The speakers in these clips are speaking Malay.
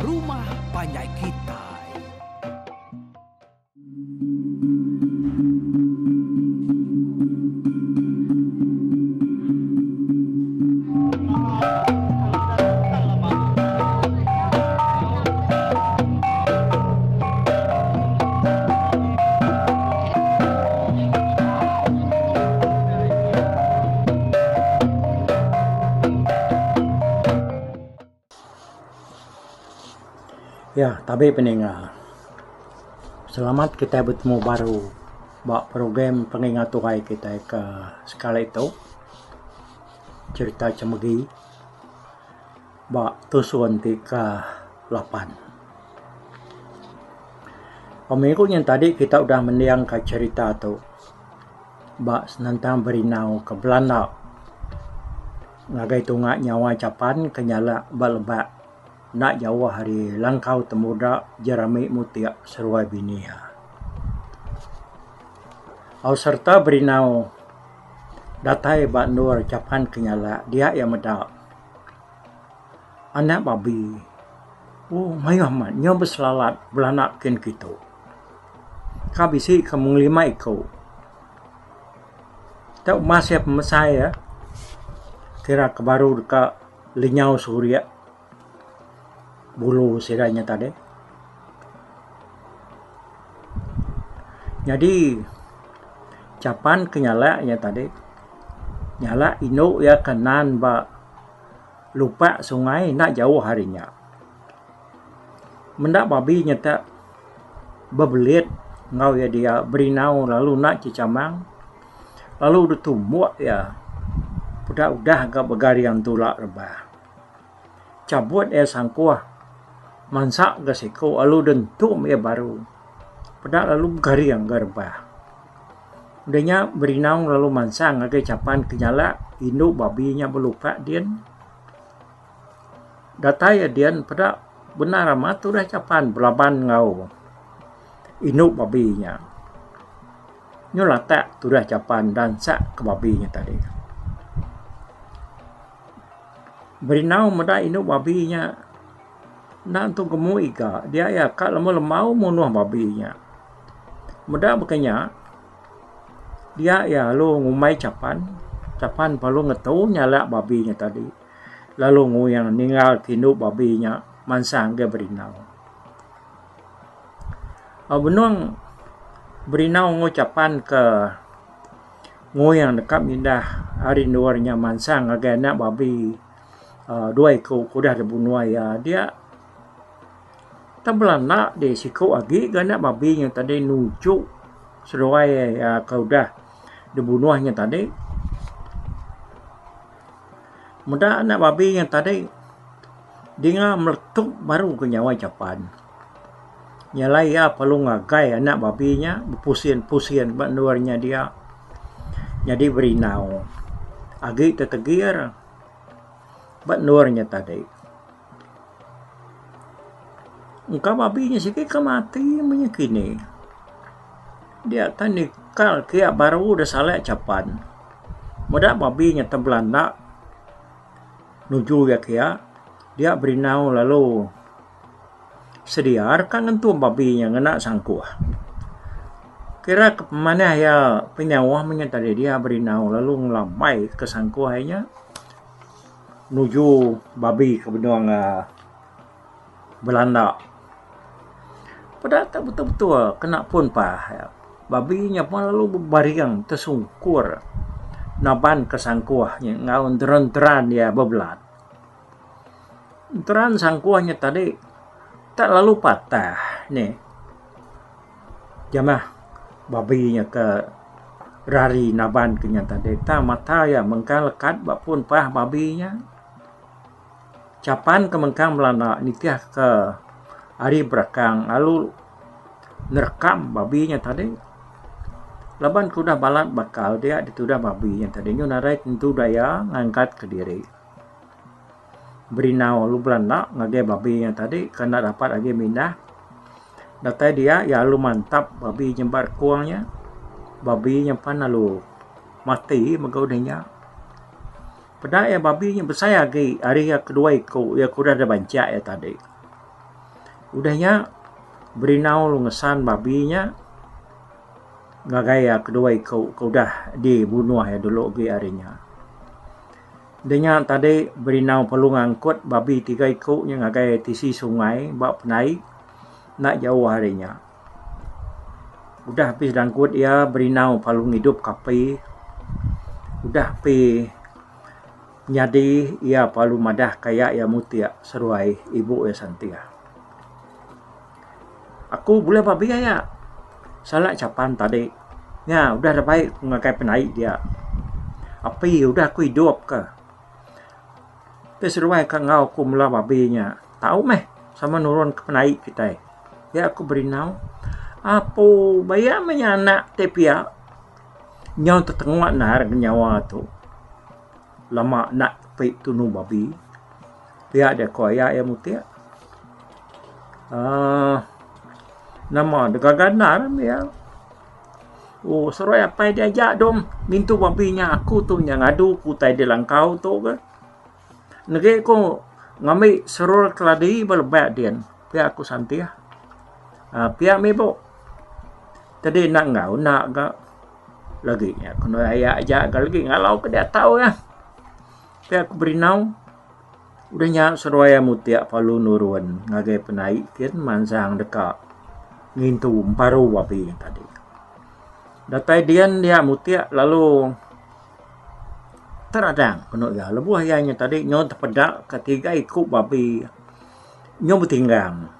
Rumah Panjai Kitai. Ya, tapi pendengar, selamat kita bertemu baru buat program pengingat Tuhan kita ke skala itu cerita cemegi buat tusuan ke 8. Minggu yang tadi kita udah mendiang ke cerita tu buat senantang berinau ke Belanda ngagai tungak nyawa capan kenyala balebak nak jauh hari langkau temuda jerami mutia seruai binia. Au serta berinau datai bak nur capan kenyala dia yang medak. Anak babi. Oh, mayah mat nyo berselalat belanak ken gitu. Kabisi kamung lima iko. Tak masih pemesai ya. Kira kebaru dekat linyau surya. Bulu siranya tadi. Jadi capan kenyala ya tadi. Nyala ino ya kanan ba lupa sungai nak jauh harinya. Mendak babi nyata bebelit ngau ya dia berinau lalu nak cicamang. Lalu ditumuak ya. Udah agak begarian tulak rebah. Cabut sangkuah. Mansak gasiko alu dentum ya baru. Pada lalu gariang garbah. Udahnya berinau lalu mansang agai capan kenyala induk babinya belupa dian. Data ya dian pada benar amat udah capan belaban ngau. Induk babinya. Nyolata sudah capan dan sak ke babinya tadi. Berinau meda induk babinya nak untuk gemui ka dia ya kak lemau munuh babinya. Mudah bekanya dia ya lu ngumai capan palu ngetau nyala babinya tadi. Lalu nguyang ninggal tindu babinya mansang ke berinau. Benuang berinau ngucapan ke nguyang dekat mindah hari luarnya mansang agak nak babi dua ikut kuda dibunuh ya dia tak belanda de siku agi gana babi yang tadi nuju seruai kau dah dibunuhnya tadi. Mudah anak babi yang tadi dia meletup baru ke nyawa capan. Nyalai ya perlu ngagai anak babinya berpusian luarnya dia. Jadi berinau. Agi tetegir luarnya tadi. Engkau babinya sikit ke mati menyekini. Dia tanikal kia baru udah salah capan. Mudah babinya terbelanda. Nuju ya kia. Dia berinau lalu sediar kan entu babinya ngena sangkuah. Kira ke mana ya penyawahnya tadi dia berinau lalu ngelambai ke sangkuahnya. Nuju babi ke benua Belanda. Pada tak betul-betul kena pun ya. Babinya pun lalu berbariang tersungkur. Naban kesangkuahnya ngaun teran ya bebelat. Teran sangkuahnya tadi tak lalu patah nih. Jamah babinya ke rari naban kenya tadi. Tak mata ya mengkang lekat pun pah babinya. Capan ke mengkang Belanda nitiah ke hari belakang lalu nerekam babinya tadi. Laban kuda balat bakal dia ditudah babinya tadi. Nyo narai tentu daya ngangkat ke diri. Berinau lu Belanda ngage babinya tadi karena dapat lagi mindah. Datai dia ya lu mantap babi jembar kuangnya. Babinya pan lalu mati magaudanya. Pada ya babinya bersaya lagi hari yang kedua itu ya kuda ada bancak ya tadi. Udahnya berinau lu ngesan babinya ngagaya kedua kau dah dibunuh ya dulu ge arinya. Denya tadi berinau perlu ngangkut babi 3 ekoknya ngagaya tisi sungai bak penai nak jauh harinya. Udah habis dangkut ya berinau perlu hidup kapi. Udah pi nyadi ia perlu madah kayak ya mutia seruai ibu ya santia. Aku boleh babi ya. Salah capan tadi. Ya, udah dah baik ngakai penai dia. Api udah aku hidup ke. Peseruai ke ngau aku mula babinya. Tahu meh sama nurun ke penai kita. Ya aku berinau. Apa bayar menyanak tepia. Nyau tertengok nar nyawa tu. Lama nak pi tunu babi. Dia ada koya ya mutia. Nama degaganar ya. Oh, seruai apa dia ajak dom. Mintu babinya aku tu yang ngadu kutai di langkau tu ke. Negeri ko ngambil serul keladi berlebat dia. Pihak aku santi ya. Pihak mebo. Tadi nak ngau nak ke. Lagi ya. Kena ayah ajak lagi ngalau ke dia tahu ya. Pihak aku berinau. Udahnya seruai mutia palu nurun. Ngagai penaik kan mansang dekat. Ngintu paru babi yang tadi. Datai dia mutia lalu teradang penuh ya. Lebuh ayahnya tadi nyon terpedak ketiga ikut babi. Nyon bertinggang.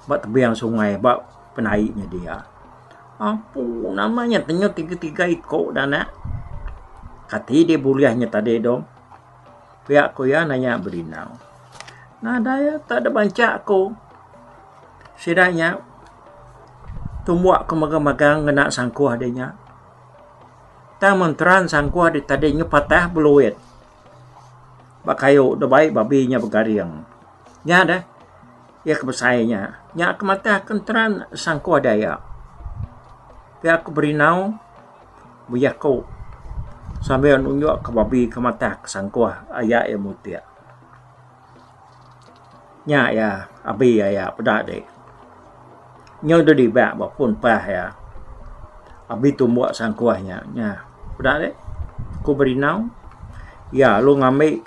Bak tebiang sungai bak penaiknya dia. Apa namanya tanya tiga ikut dan nak. Kati dia buliahnya tadi dong. Pihak ko ya nanya berinau. Nah daya tak ada bancak ko. Sidanya tumuak ke magang-magang kena sangkuah adanya. Tak menteran sangkuah di tadinya patah beluit. Bakayo dah baik babinya bergariang. Nya dah. Ya kebesainya. Nya kematah kenteran sangkuah daya. Pihak aku berinau. Buyako. Sambil nunjuk ke babi kematah ke sangkuah ayah ya mutia. Nya ya abi ya pedak dek. Nyo do di bak pun pah ya. Abi tumbuk sangkuahnya. Nya, pedak dek. Ku berinau. Ya, lu ngambil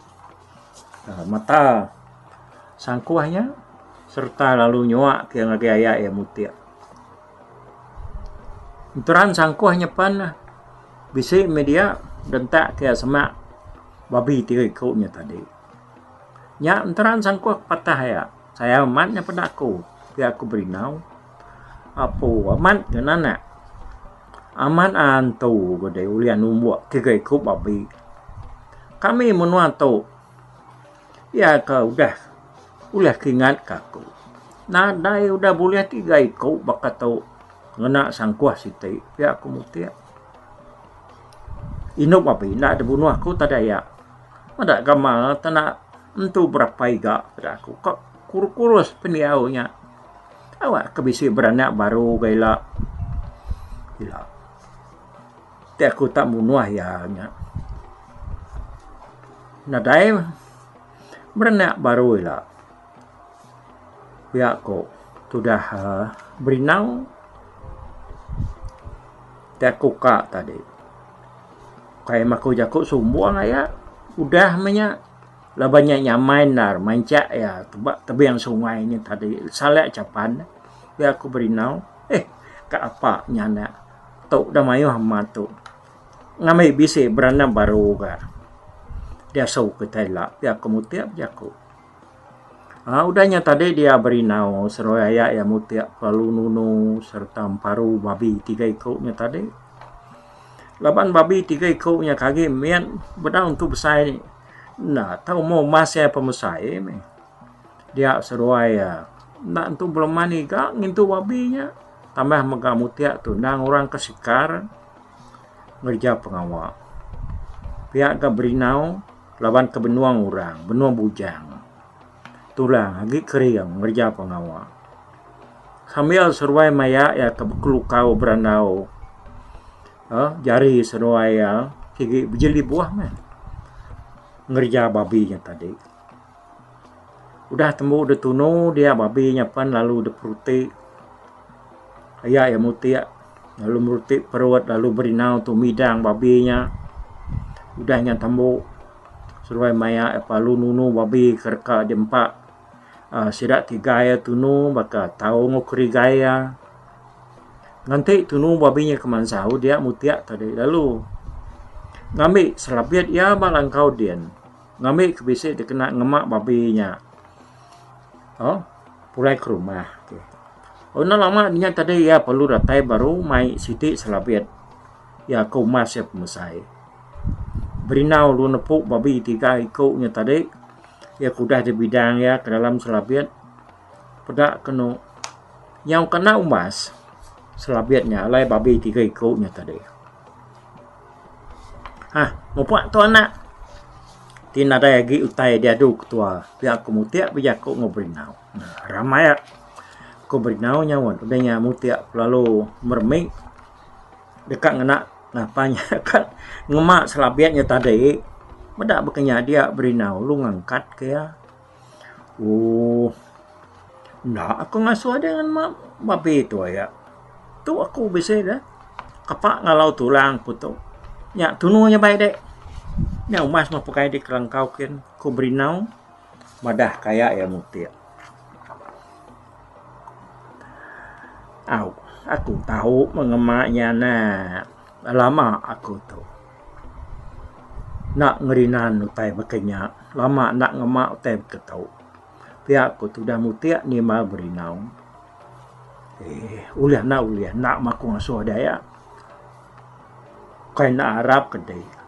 mata sangkuahnya serta lalu nyuak ke ngage ayah ya mutia. Enteran sangkuahnya pan bisik media dentak ke semak babi 3 ekoknya tadi. Nya enteran sangkuah patah ya. Saya amatnya pedakku. Biar aku berinau. Apa aman dengan anak aman antu gede ulian umbuak 3 ekor babi kami menuantu ya ke udah kingat kaku nah dai udah boleh 3 ekor bakat tu ngena sangkuah siti ya aku mutia inuk babi nak ada bunuh aku tak daya ada gamal tak nak entu berapa iga pada aku kok kurus peniaunya awak kebisi beranak baru gila. Tapi aku tak bunuh ya. Nadai beranak baru gila. Pihak aku sudah berinau. Tapi aku kak tadi. Kayak aku jakut sumbuang ya. Udah banyak. Lah banyaknya main nar, mancak ya, tebing sungai ini tadi salak capan. Ya aku berinau, ke apa nyana? Tok dah mayu hama tu. Ngamai bisi beranam baru ka. Dia sau ke Thailand, ya aku mutiap jaku. Udahnya tadi dia berinau seroya ya mutiap lalu nunu serta paru babi 3 ekoknya tadi. Laban babi 3 ekoknya kaki mian bedang untuk besar ni. Nah, tahu mau masih pemusai me. Dia seruaya. Nak tu belum mani gak ngintu babinya. Tambah megamutia tu nang orang kesikar ngerja pengawal. Pihak ke berinau lawan ke benuang orang, benuang bujang. Tulang lagi kering ngerja pengawal. Sambil seruai maya ya ke kelukau beranau. Jari seruaya gigi berjeli buah meh. Ngerja babinya tadi. Udah tembuk de tunu dia babi nyapan lalu de perutik. Ayah ya mutia lalu merutik perut lalu berinau tu midang babinya. Udahnya tembuk seruai maya palu nunu babi kerka jempak sidak tiga ya tunu baka tahu ngukri gaya. Nanti tunu babinya kemansau dia mutia tadi lalu ngambil selabiat ya balangkau dian. Ngambil kebisik dia kena ngemak babinya. Oh, pulai ke rumah. Okay. Oh, nah lama dia tadi ya perlu datai baru mai siti selabiat. Ya kau mas ya pemusai. Berinau lu nepuk babi tiga ikutnya tadi. Ya kudah di bidang ya ke dalam selabiat. Pedak kena yang kena umas selabiatnya alai babi tiga ikutnya tadi. Mau buat tu anak. Tina ada lagi utai dia du ketua. Biar aku mutiak biar aku ngobrinau. Nah, ramai aku berinau nyawan. Udahnya mutiak lalu mermik. Dekat ngenak napanya kan ngemak selabiatnya tadi. Medak berkenyak dia berinau. Lu ngangkat ke ya. Nah, aku ngasuh dengan babi tu ya. Tu aku bisa dah. Kapak ngalau tulang putuk. Nyak tununya baik dek. Nya umas mah pakai di kerangkau kan ku berinau madah kayak ya mutia. Aku tahu mengemaknya nak lama aku tu. Nak ngerinan utai berkenyak lama nak ngemak utai ketau. Pihak aku tu dah mutia ni mal berinau. Uliah nak maku ngasuh daya. Kau nak Arab kedai.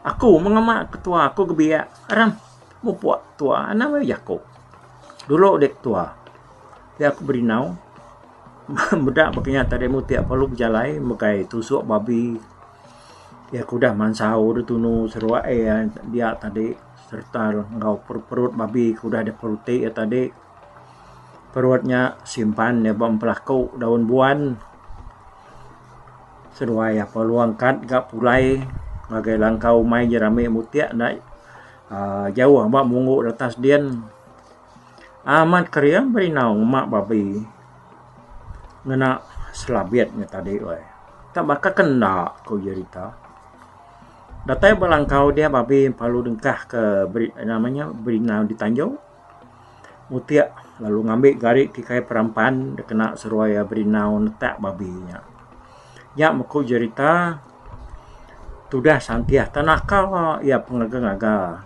Aku mengemak ketua aku kebiak. Aram, mau buat tua. Nama Yakob. Dulu dek tua. Dia aku berinau. Bedak berkenyak tadi mu tiap perlu berjalai. Mekai tusuk babi. Ya aku dah mansau. Dia tunu seruak dia tadi. Serta ngau perut babi. Aku dah ada perutik ya tadi. Perutnya simpan ya bempelakau daun buan. Seruai ya perlu angkat gak pulai. Bagai langkau mai jerami mutiak nak jauh mak munggu atas dian. Amat keriam berinau mak babi. Ngena selabiatnya tadi weh. Tak bakal kena kau cerita. Datai balangkau dia babi palu dengkah ke berinau di Tanjung. Mutiak lalu ngambil garik kikai perampan dia kena seruai berinau netak babinya. Ya maku cerita sudah santiah tanakal ya pengaga-ngaga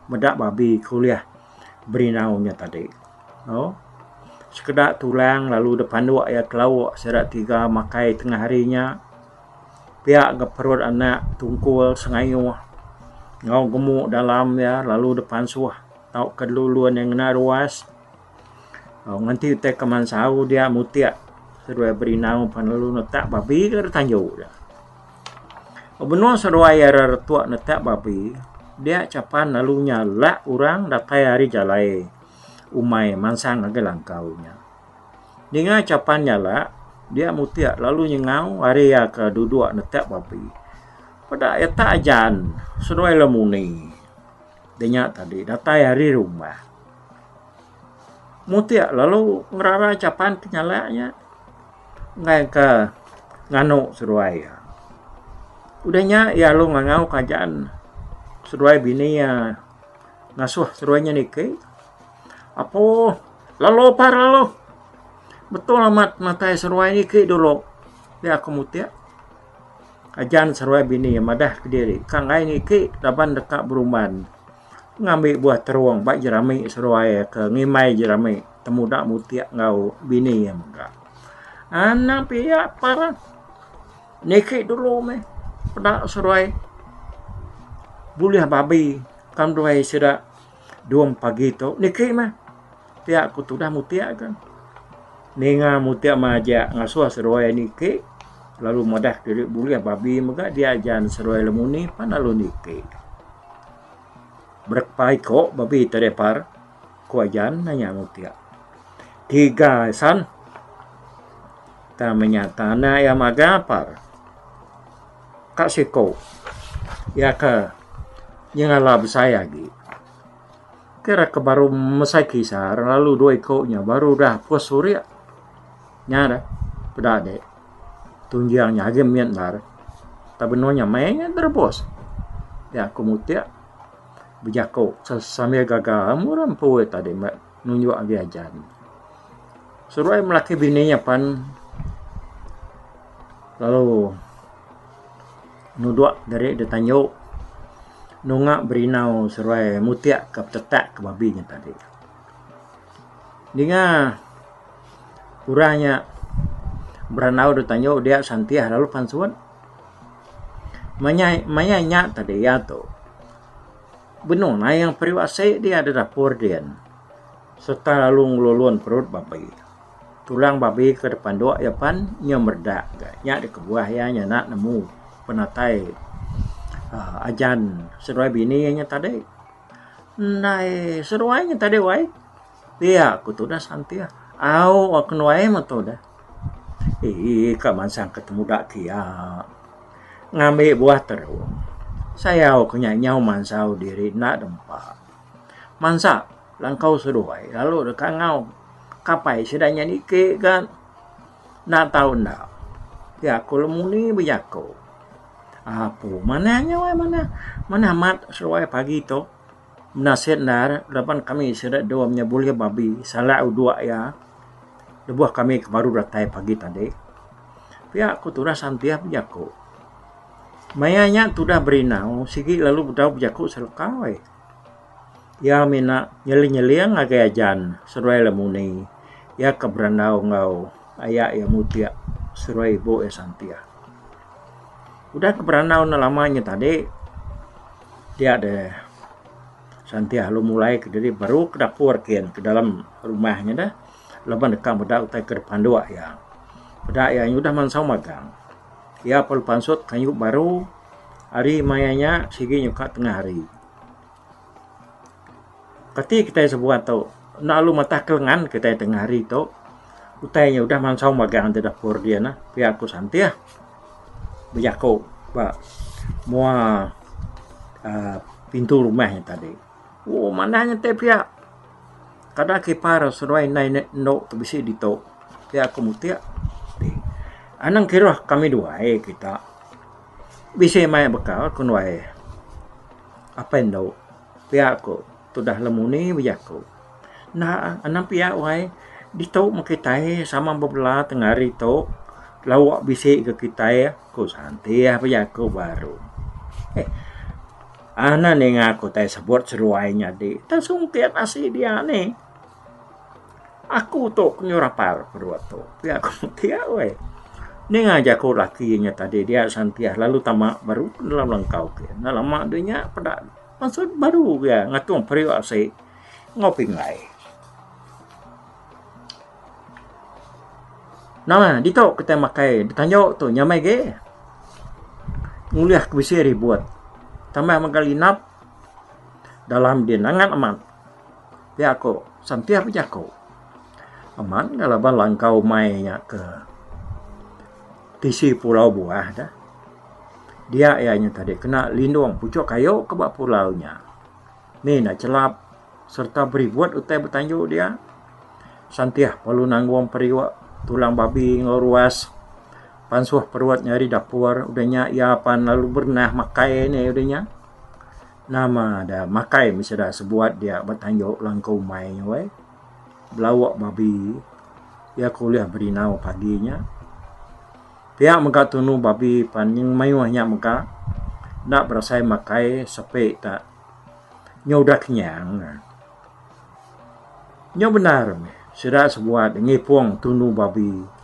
medak babi kuliah berinaunya tadi. Oh, sekedar tulang lalu depan dua ya kelawak serat tiga makai tengah harinya. Pihak ke perut anak tungkul sengayuh ngau gemuk dalam ya lalu depan suah tau keduluan yang kena ruas. Oh, nanti te kemansau dia mutiak seruai berinau panalu netak babi ke Tanjung dah. Benua seruai tua netak babi, dia capan lalu nyala orang datai hari jalai umai mansang agak langkaunya. Dengan capan nyala, dia mutiak lalu nyengau hari ya ke duduk netak babi. Pada ya tak ajan seruai lemuni. Dia tadi datai hari rumah. Mutiak lalu ngerara capan kenyalanya. Ngai ke nganuk seruai ya. Udahnya ya lu ngangau kajaan seruai bini ya ngasuh seruainya niki. Apa lalu par lalu betul amat matai seruai niki dulu. Dia aku mutia ajan seruai bini ya madah ke diri. Kang ai niki daban dekat beruman. Ngambil buah teruang bak jerami seruai ke ngimai jerami temu dak mutia ngau bini ya enggak. Anak pihak para niki dulu meh. Pada seruai buliah babi kam duai sida 2 pagi tu niki mah tiak ku tu dah mutia kan ninga mutia maja ngasuh seruai niki lalu madah diri buliah babi mega dia ajan seruai lemuni panalu niki berpai kok babi terepar ku ajan nanya mutia 3 san ta menyatana ya magapar Kak Siko, ya ke yang ala saya lagi. kira ke baru mesai kisar lalu dua ikutnya baru dah puas surya nyada pada dek tunjangnya agak miantar tapi nonya mainnya terbos ya kemudian bijako sambil gagal muram poe tadi nunjuk agi ajan suruh melaki bininya pan lalu nuduk dari detanyo nunga berinau seruai mutiak ke tetak ke babinya tadi. Dengan kurangnya beranau detanyo dia santiah lalu pansuan. Manya tadi ya tu. Benar nah yang periwasai dia ada dapur dia. Serta lalu ngeluluan perut babi. Tulang babi ke depan doa ya pan nyemerdak. Nya di kebuah ya nak nemu penatai ajan seruai bininya tadi. Nai seruainya tadi wai. Dia aku tu dah santia. Aku nuai mah tu dah. Kaman sang ketemu dak kia. Ngambil buah terus. Saya kunya nyau mansau diri nak dempa. Mansa langkau seruai lalu dekat ngau. Kapai sedanya nike kan. Nak tahu ndak. Ya aku lemuni berjako. Apa mananya wai mana mat seruai pagi tu. Nasihat nar depan kami sudah dua menyebulnya babi salah dua ya. Debuah kami baru datai pagi tadi. Pihak aku turah santiah berjako. Mayanya sudah berinau sigi lalu budau berjako selekawai. Ya mina nyeli-nyeliang agak ajan seruai lemuni. Ya keberandau ngau ayak ya mutia seruai ibu ya santiah. Udah keberandau lamanya tadi dia ada santiah lu mulai ke dari baru ke dapur kian ke dalam rumahnya dah leban dekat bedak utai ke depan dua ya bedak ya udah mansau magang ya perlu pansut kayu baru hari mayanya sigi nyuka tengah hari ketika kita sebuah tau nak lu mata kelengan kita tengah hari tu utainya udah mansau magang di dapur dia nah pihak aku santiah berjako pak mua pintu rumahnya tadi. Oh, mananya teh pihak. Kada kipar seruai nai no tu bisi dito. Pihak kemutia. Anang kira kami dua kita. Bisi mai bekal kunwai. Apa endo? Pihak ko sudah lemuni bijaku. Nah, anang pihak wai dito makitai sama bebelah tengah hari to. Lawak bisi ke kita ya. Ko santai apa bijaku baru. Ana nih ngaku tay sebut seruainya di. Tak sungkiat asli dia nih. Aku tuh nyurapar berdua tuh. Ya aku tiap weh. Nih ngajak aku lakinya tadi dia santiah lalu tamak baru dalam lengkau ke. Nah lama dia pada maksud baru ya ngatung periuk asli ngopi ngai. Nah dito kita makai ditanya tuh nyamai ge. Nguliah kebisi ribuat. Tambah menggalinap dalam dinangan aman. Ya aku santiah berjako. Aman galaban langkau mainnya ke tisi pulau buah dah. Dia ayahnya tadi kena lindung pucuk kayu ke bak pulaunya. Ni nak celap serta beri buat utai bertanjuk dia. Santiah perlu nanggung periwak tulang babi ngoruas. Pansuh perut nyari dapur udahnya ya pan lalu bernah makai ni udahnya nama dah makai mesti dah sebuat dia bertanjuk langkau mai we belawak babi ya kuliah berinau paginya pihak meka tunu babi pan yang mayuhnya meka nak berasai makai sepe tak nyodak kenyang nyo benar sudah sebuat ngipung tunu babi.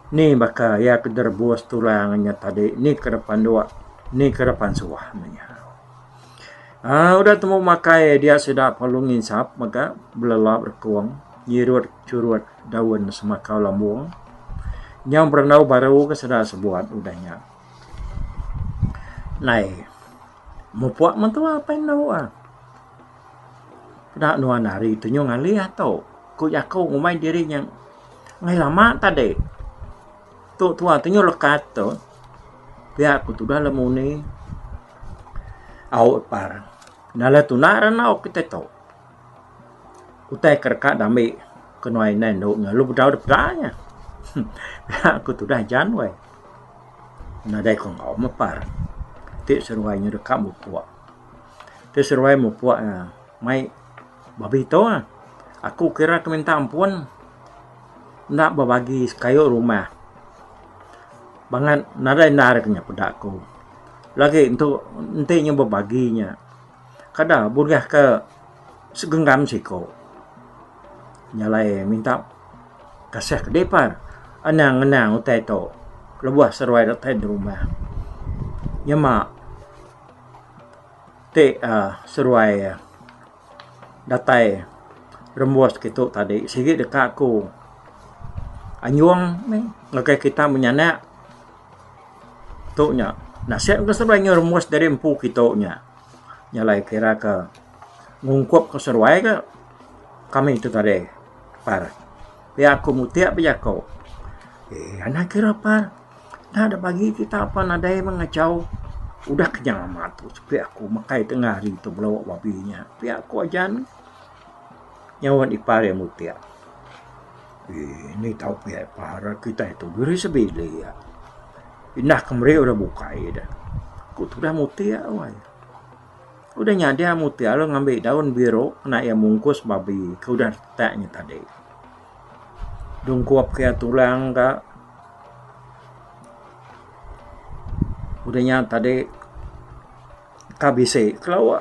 Ni baka ya kedar bos tulangnya tadi ni ke depan dua ni ke depan suahnya. Udah temu makai dia sudah perlu nginsap maka belelap berkuang nyirut curut daun semakau lambung. Yang berenau baru ke sudah sebuat udahnya. Nai mau puak mentua apa yang nawa? Pada nuan hari itu nyo ngali atau ku yakau ngumai diri yang ngai lama tadi. Tu tua tu nyo lekat tu. Pihak aku tu dah lemuni. Au par. Nala tu nak rana kita tu. utai kerka dami kenoi nendo lu budau depdanya. Aku tu dah jan wai. Na dai kong au mapar. Ti seruai nyu dekat mu puak. Ti seruai mu puak mai babi to. Aku kira ke minta ampun. Nak berbagi kayu rumah. Bangan nadai nariknya pedakku. Lagi untuk entinya berbaginya. Kada burgah ke segenggam siko. Nyalai minta kasih ke depar. Anang utai to. Lebuah seruai datai di rumah. Nyama te seruai datai rembuas gitu tadi. Sikit dekat aku. Anyuang ngakai kita menyanak. Tuknya. Nasihat ke seruainya remus dari empu kitoknya. Nyalai kira ke ngungkup ke seruai ke kami itu tadi. Par. Ya aku mutiak ya kau. Anak kira par. Nah ada bagi kita apa nadai mengacau. Udah kenyang amat tu. Tapi aku makai tengah hari itu belawak babinya. Tapi aku ajan. Nyawan ipar yang mutiak. Ini tahu pihak para kita itu duri sebili ya. Indah kemari udah buka dah. Aku tu dah mutia awal. Udah nyada mutia lo ngambil daun biru kena yang mungkus babi. Kau udah taknya tadi. Dungkuap kaya tulang ka. Udahnya tadi kabise kalau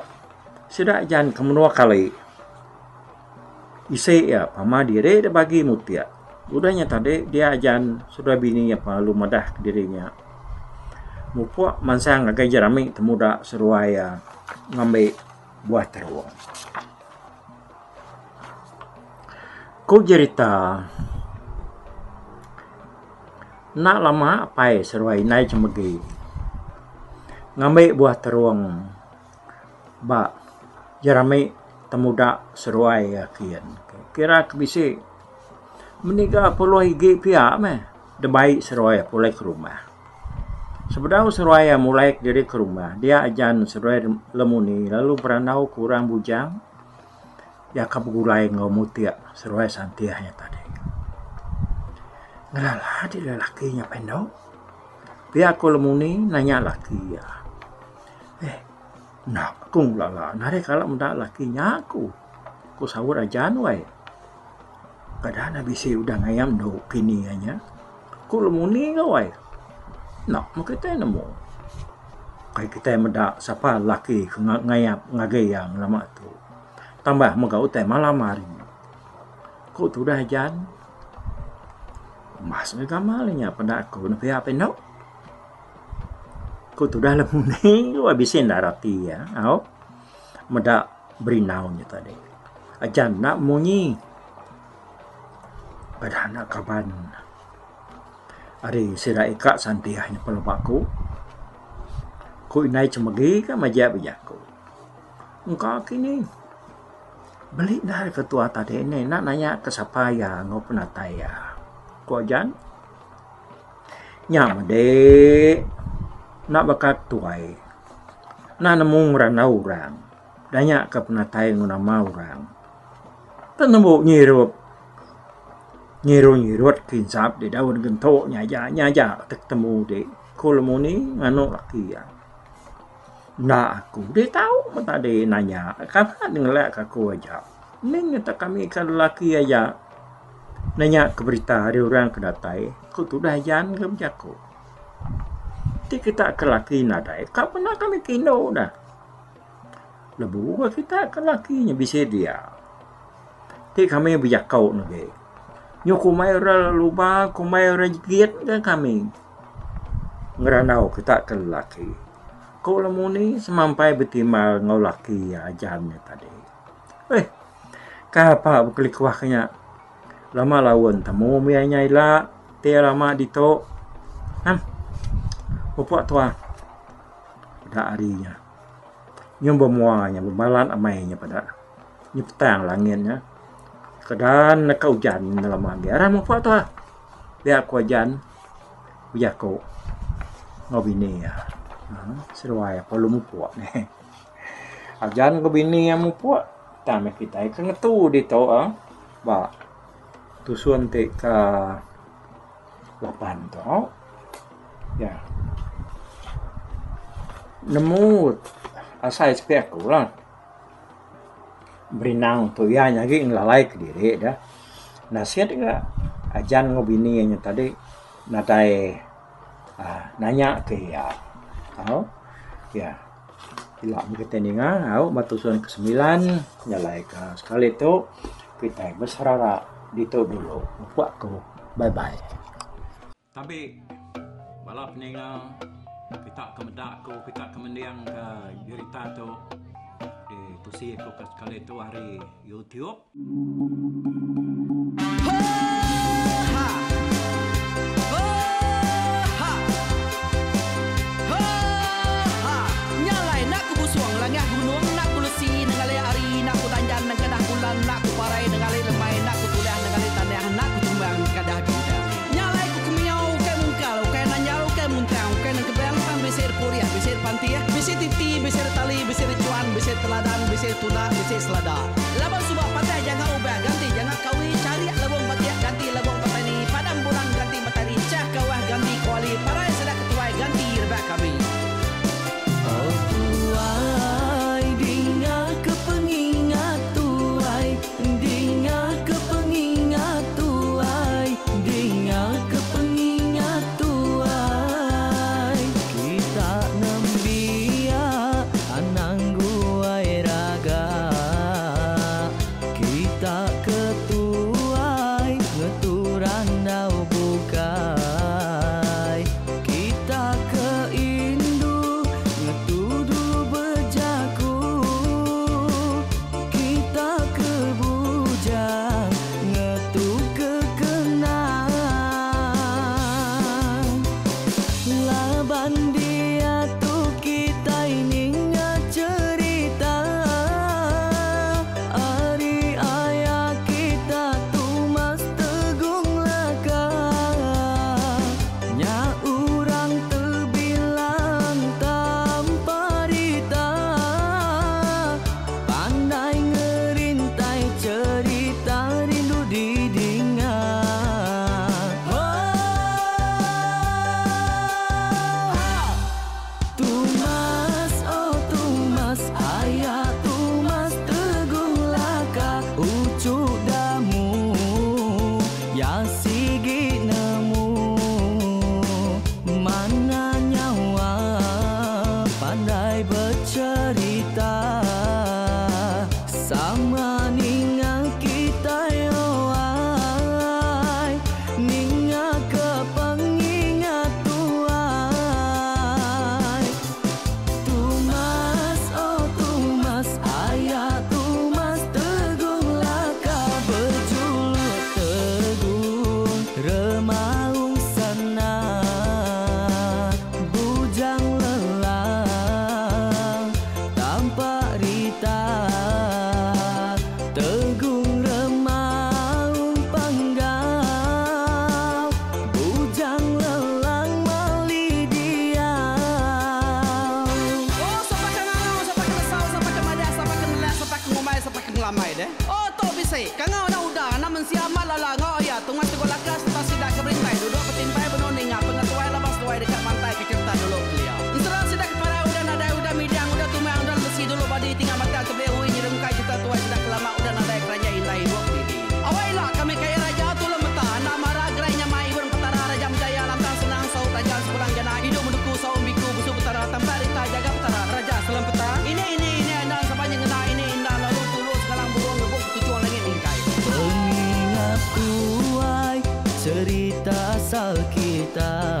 sudah jan kemenua kali. Isi ya pama diri dia bagi mutia. Udahnya tadi dia ajan sudah bini apa lu madah ke dirinya. Mupuak mansang agak jerami temuda seruaya ngambil buah teruang. Ku cerita nak lama apa seruai naik cemegi ngambil buah teruang ba jerami temuda seruai kian kira kebisi menikah puluh higi pihak meh debai seruai pulai ke rumah. Sebelum seruai mulai dari ke rumah, dia ajan seruai lemuni lalu beranau kurang bujang. Ya kabulai ngomutia seruai santiahnya tadi. Ngalalah di lelakinya pendau. Pihak aku lemuni nanya laki ya. Nak aku lala nare kalau mendak lakinya aku. Ku sahur ajan wai. Kadang bisi udah ngayam do kini hanya. Ku lemuni ngawai. Nak kita nemu. Kayak kita mendak siapa laki ngayap ngagayang lama tu. Tambah megau teh malam hari. Ku tu dah ajan. Mas ngamalnya pada aku na pihak pendau. Ku tu dah lemuni habisin darati ya. Au. Medak berinaunya tadi. Ajan nak munyi. Pada anak kaban. Ari sira ikak santiahnya pelebakku. Ku inai cemegi ka majak bijakku. Engkau kini beli dari ketua tadi ini nak nanya ke siapa ya ngau penataya. Ku ajan nyama dek nak bakal tuai. Nak nemu merana orang. Danya ke penataya ngunama orang. Tenemu nyirup kinsap di daun gentok nyaja ketemu di kolomoni ngano laki ya. Nah aku dia tahu mata dia nanya kapan dengelak aku aja. Ning tak kami kan laki aja. Nanya ke berita hari orang kedatai. Ku tu dah jan ke berjaku. Ti kita ke laki nadai. Kapan nak kami kino dah. Lebu kita ke lakinya bisa dia. Ti kami berjakau nage. Nyo kumai ora lupa, kumai ora giat kan kami. Ngeranau kita ke laki. Kau lemuni semampai betimal ngau laki ya ajannya tadi. Kapa bekelik wahnya. Lama lawan tamu mianya ila, tia lama dito. Upok tua. Pada harinya. Nyo bemuanya, bebalan amainya pada. Nyo petang langitnya. Kedan nak hujan dalam mandi. Arah mau apa tu? Biar aku hujan. Biar aku ngobini ya. Seruai perlu mupuak ni. Hujan ngobini yang mupuak. kita me kita kan ngetu di to ba tusuan te ka 8 to ya nemu asai spek ko lah berinang tu ya nyagi ngelalai ke diri dah nasihat enggak ajan ngobini yang tadi natai nanya ke ya ya ilak kita ninga batusan ke-9 nyalai ke sekali itu kita berserara dito dulu buat ko bye bye tapi balap ninga kita kemedak ko kita kemendiang ke berita tu tu si ko sekali itu hari YouTube Langah gunung nak kulusi nengali ari nak kutanjan nang kadah bulan nak kuparai nengali lemai nak kutulah nengali tanah nak kutumbang kadah bidang nyalai ku kumiau ke mungkal ke nanyau ke muntang ke nang kebang pang besir puriah besir pantiah besir titi besir tali besir cuan besir teladan besir tuna besir selada labang subah patai jangan ubah ganti jangan kawi cari labang patia ganti labang petani padam bulan ganti matahari cah kawah ganti kuali parai sedak ketuai ganti rebak kami cerita asal kita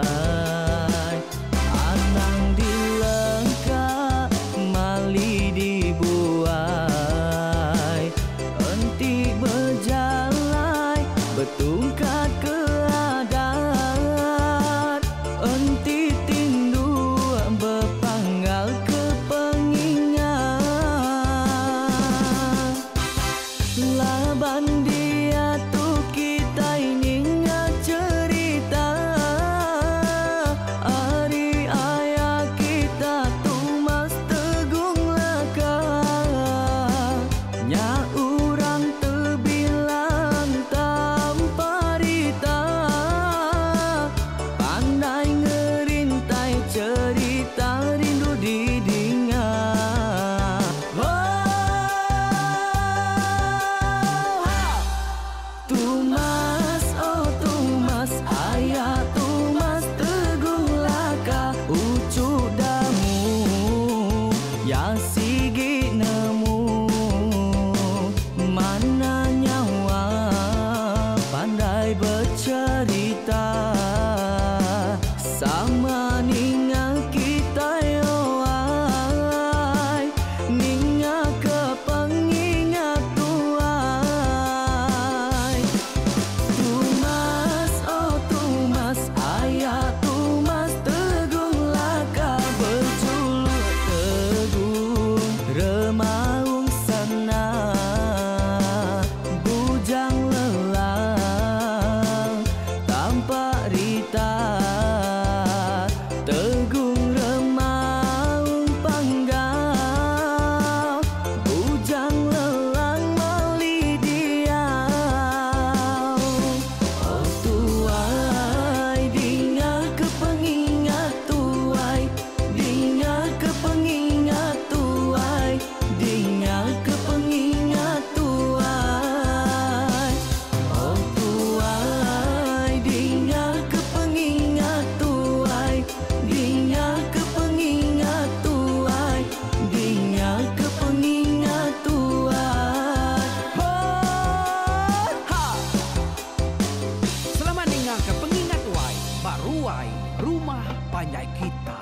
Baruai, rumah panjai kita.